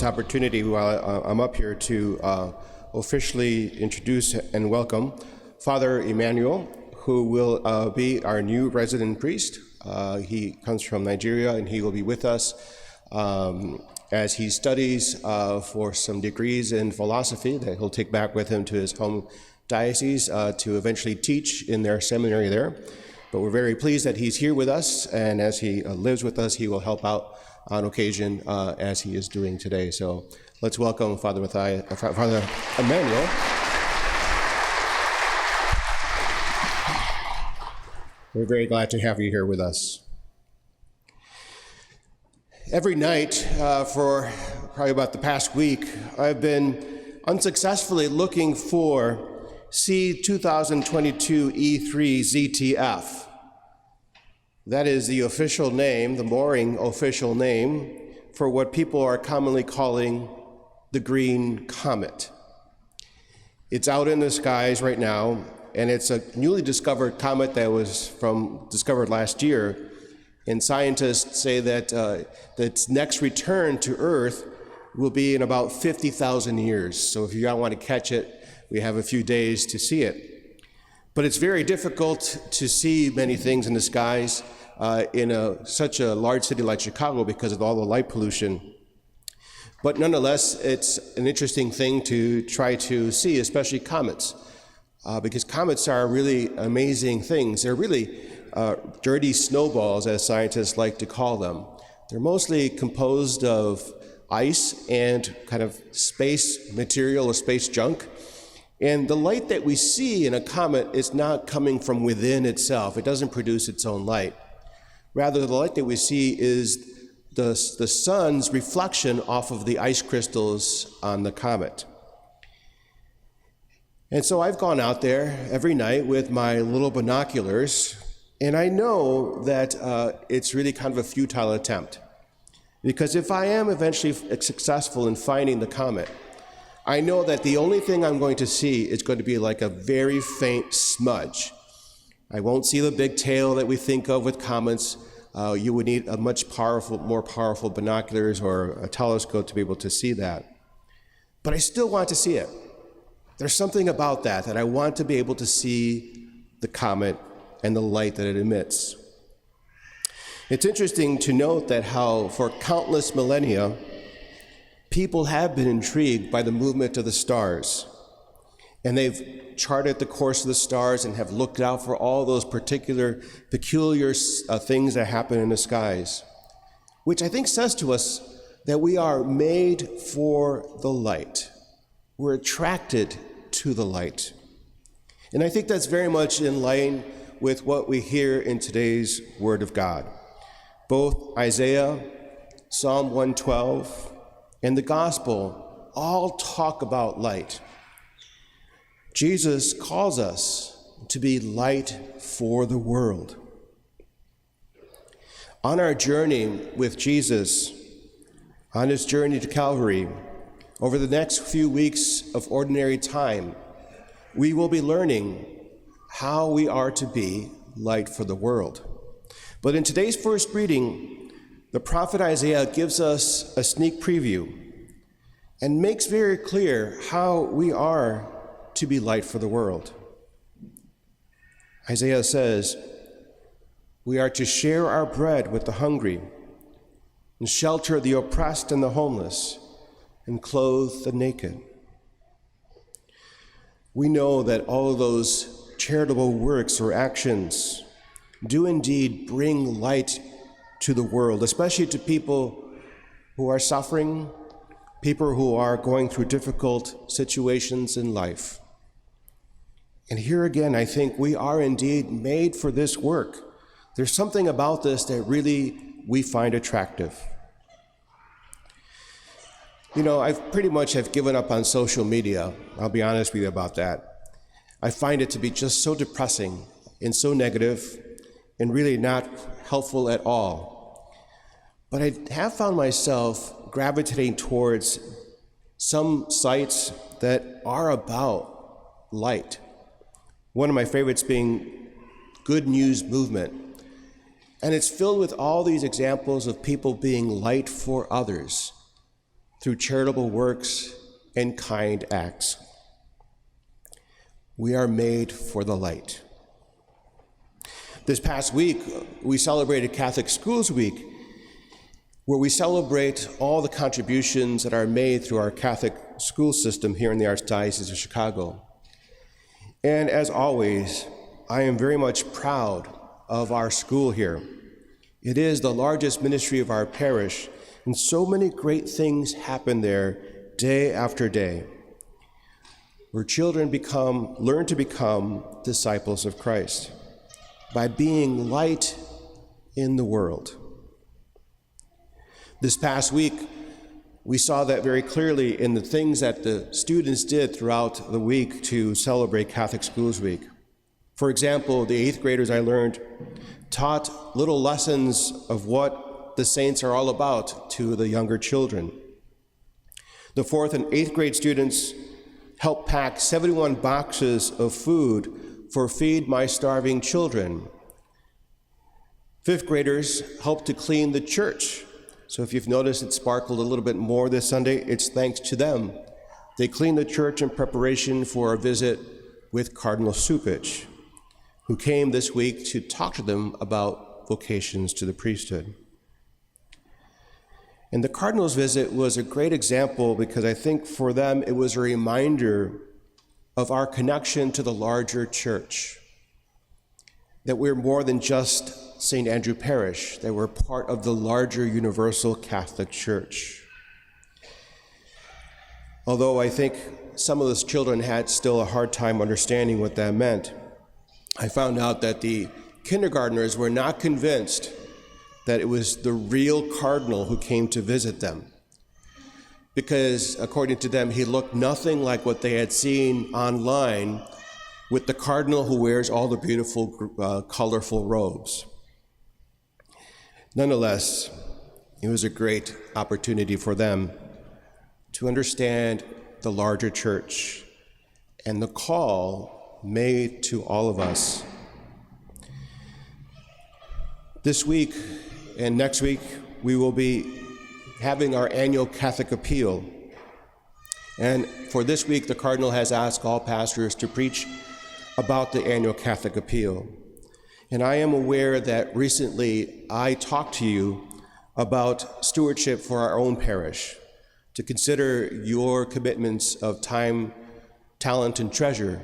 opportunity while I'm up here to officially introduce and welcome Father Emmanuel, who will be our new resident priest. He comes from Nigeria, and he will be with us as he studies for some degrees in philosophy that he'll take back with him to his home diocese to eventually teach in their seminary there. But we're very pleased that he's here with us, and as he lives with us, he will help out on occasion as he is doing today. So let's welcome Father Emmanuel. We're very glad to have you here with us. Every night for probably about the past week, I've been unsuccessfully looking for C 2022 E3 ZTF. That is the official name, the mooring official name, for what people are commonly calling the Green Comet. It's out in the skies right now, and it's a newly discovered comet that was discovered last year. And scientists say that its next return to Earth will be in about 50,000 years. So if you want to catch it, we have a few days to see it. But it's very difficult to see many things in the skies in such a large city like Chicago because of all the light pollution. But nonetheless, it's an interesting thing to try to see, especially comets, because comets are really amazing things. They're really dirty snowballs, as scientists like to call them. They're mostly composed of ice and kind of space material or space junk. And the light that we see in a comet is not coming from within itself. It doesn't produce its own light. Rather, the light that we see is the sun's reflection off of the ice crystals on the comet. And so I've gone out there every night with my little binoculars, and I know that it's really kind of a futile attempt. Because if I am eventually successful in finding the comet, I know that the only thing I'm going to see is going to be like a very faint smudge. I won't see the big tail that we think of with comets. You would need a more powerful binoculars or a telescope to be able to see that. But I still want to see it. There's something about that I want to be able to see the comet and the light that it emits. It's interesting to note that how for countless millennia, people have been intrigued by the movement of the stars, and they've charted the course of the stars and have looked out for all those peculiar things that happen in the skies, which I think says to us that we are made for the light. We're attracted to the light. And I think that's very much in line with what we hear in today's Word of God. Both Isaiah, Psalm 112, and the Gospel all talk about light. Jesus calls us to be light for the world. On our journey with Jesus, on his journey to Calvary, over the next few weeks of ordinary time, we will be learning how we are to be light for the world. But in today's first reading, the prophet Isaiah gives us a sneak preview and makes very clear how we are to be light for the world. Isaiah says, "We are to share our bread with the hungry, and shelter the oppressed and the homeless, and clothe the naked." We know that all of those charitable works or actions do indeed bring light to the world, especially to people who are suffering, people who are going through difficult situations in life. And here again, I think we are indeed made for this work. There's something about this that really we find attractive. You know, I pretty much have given up on social media. I'll be honest with you about that. I find it to be just so depressing and so negative and really not helpful at all. But I have found myself gravitating towards some sites that are about light. One of my favorites being Good News Movement. And it's filled with all these examples of people being light for others through charitable works and kind acts. We are made for the light. This past week, we celebrated Catholic Schools Week, where we celebrate all the contributions that are made through our Catholic school system here in the Archdiocese of Chicago. And as always, I am very much proud of our school here. It is the largest ministry of our parish, and so many great things happen there day after day, where children learn to become disciples of Christ by being light in the world. This past week, we saw that very clearly in the things that the students did throughout the week to celebrate Catholic Schools Week. For example, the 8th graders I learned taught little lessons of what the saints are all about to the younger children. The 4th and 8th grade students helped pack 71 boxes of food for Feed My Starving Children. 5th graders helped to clean the church. So if you've noticed it sparkled a little bit more this Sunday, it's thanks to them. They cleaned the church in preparation for a visit with Cardinal Supich, who came this week to talk to them about vocations to the priesthood. And the Cardinal's visit was a great example because I think for them it was a reminder of our connection to the larger church, that we're more than just St. Andrew Parish, that we're part of the larger universal Catholic Church. Although I think some of those children had still a hard time understanding what that meant, I found out that the kindergartners were not convinced that it was the real cardinal who came to visit them, because according to them, he looked nothing like what they had seen online with the cardinal who wears all the beautiful, colorful robes. Nonetheless, it was a great opportunity for them to understand the larger church and the call made to all of us. This week and next week, we will be having our annual Catholic Appeal. And for this week, the Cardinal has asked all pastors to preach about the annual Catholic Appeal. And I am aware that recently I talked to you about stewardship for our own parish, to consider your commitments of time, talent, and treasure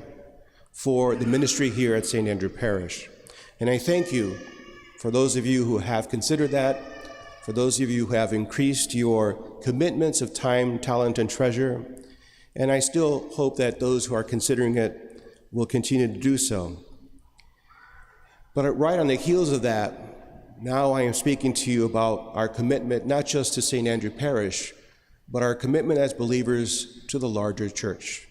for the ministry here at St. Andrew Parish. And I thank you for those of you who have considered that, for those of you who have increased your commitments of time, talent, and treasure. And I still hope that those who are considering it will continue to do so. But right on the heels of that, now I am speaking to you about our commitment not just to St. Andrew Parish, but our commitment as believers to the larger church,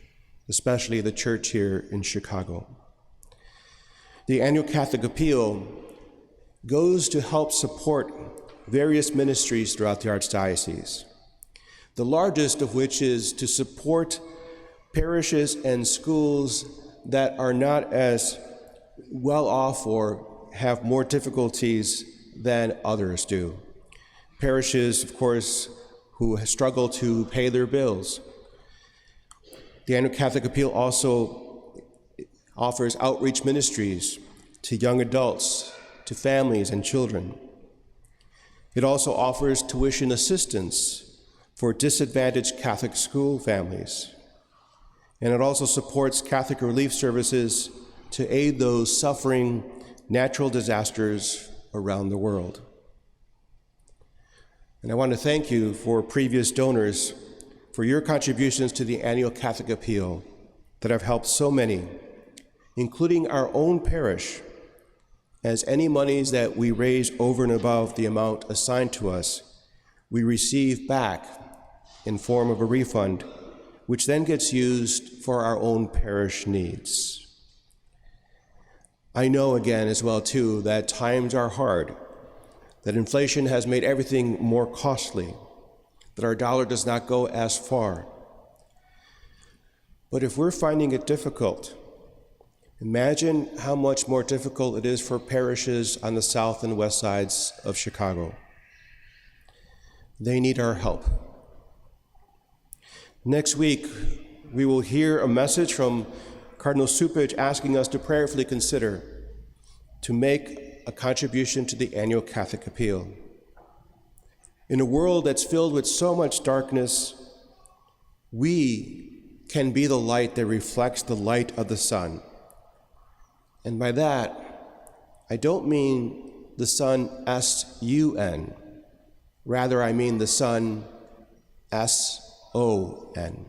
especially the church here in Chicago. The annual Catholic Appeal goes to help support various ministries throughout the Archdiocese, the largest of which is to support parishes and schools that are not as well off or have more difficulties than others do. Parishes, of course, who struggle to pay their bills. The Annual Catholic Appeal also offers outreach ministries to young adults, to families and children. It also offers tuition assistance for disadvantaged Catholic school families. And it also supports Catholic relief services to aid those suffering natural disasters around the world. And I want to thank you for previous donors for your contributions to the Annual Catholic Appeal that have helped so many, including our own parish, as any monies that we raise over and above the amount assigned to us, we receive back in form of a refund, which then gets used for our own parish needs. I know again as well too that times are hard, that inflation has made everything more costly, that our dollar does not go as far. But if we're finding it difficult, imagine how much more difficult it is for parishes on the south and west sides of Chicago. They need our help. Next week, we will hear a message from Cardinal Supich asking us to prayerfully consider to make a contribution to the annual Catholic Appeal. In a world that's filled with so much darkness, we can be the light that reflects the light of the sun. And by that, I don't mean the sun S-U-N. Rather, I mean the sun S-O-N.